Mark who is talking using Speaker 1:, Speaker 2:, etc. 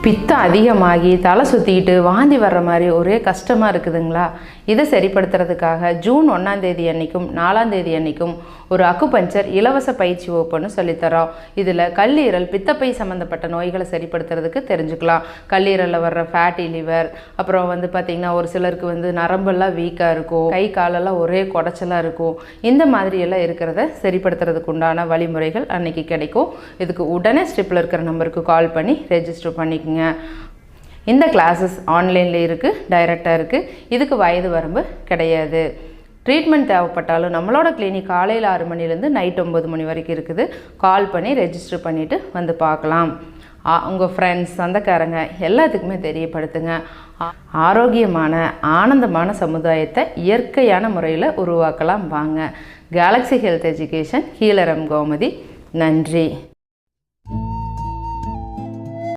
Speaker 1: பித்தம் அதிகமாகி தலை சுற்றிக்கிட்டு வாந்தி வர்ற மாதிரி ஒரே கஷ்டமாக இருக்குதுங்களா? இதை சரிப்படுத்துறதுக்காக ஜூன் 1ஆம் தேதி அன்றைக்கும் 4ஆம் தேதி அன்றைக்கும் ஒரு அக்குபஞ்சர் இலவச பயிற்சி வகுப்புன்னு சொல்லித்தரோம். இதில் கல்லீரல் பித்தப்பை சம்மந்தப்பட்ட நோய்களை சரிப்படுத்துறதுக்கு தெரிஞ்சுக்கலாம். கல்லீரலில் வர்ற ஃபேட்டி லிவர், அப்புறம் பார்த்திங்கன்னா ஒரு சிலருக்கு நரம்பெல்லாம் வீக்காக இருக்கும், கை காலெல்லாம் ஒரே குடைச்சலாக இருக்கும். இந்த மாதிரியெல்லாம் இருக்கிறத சரிப்படுத்துறதுக்கு உண்டான வழிமுறைகள் அன்றைக்கி கிடைக்கும். இதுக்கு உடனே ஸ்ட்ரிப்பில் இருக்கிற நம்பருக்கு கால் பண்ணி ரெஜிஸ்டர் பண்ணிக்கோங்க. இந்த கிளாஸஸ் ஆன்லைனில் இருக்குது, டைரெக்டாக இருக்குது. இதுக்கு வயது வரம்பு கிடையாது. ட்ரீட்மெண்ட் தேவைப்பட்டாலும் நம்மளோட கிளினிக் காலையில் 6 மணிலேருந்து நைட் 9 மணி வரைக்கும் இருக்குது. கால் பண்ணி ரெஜிஸ்டர் பண்ணிவிட்டு பார்க்கலாம். உங்கள் ஃப்ரெண்ட்ஸ், சொந்தக்காரங்க எல்லாத்துக்குமே தெரியப்படுத்துங்க. ஆரோக்கியமான ஆனந்தமான சமுதாயத்தை இயற்கையான முறையில் உருவாக்கலாம் வாங்க. Galaxy health education, healer M. Gomathi. நன்றி.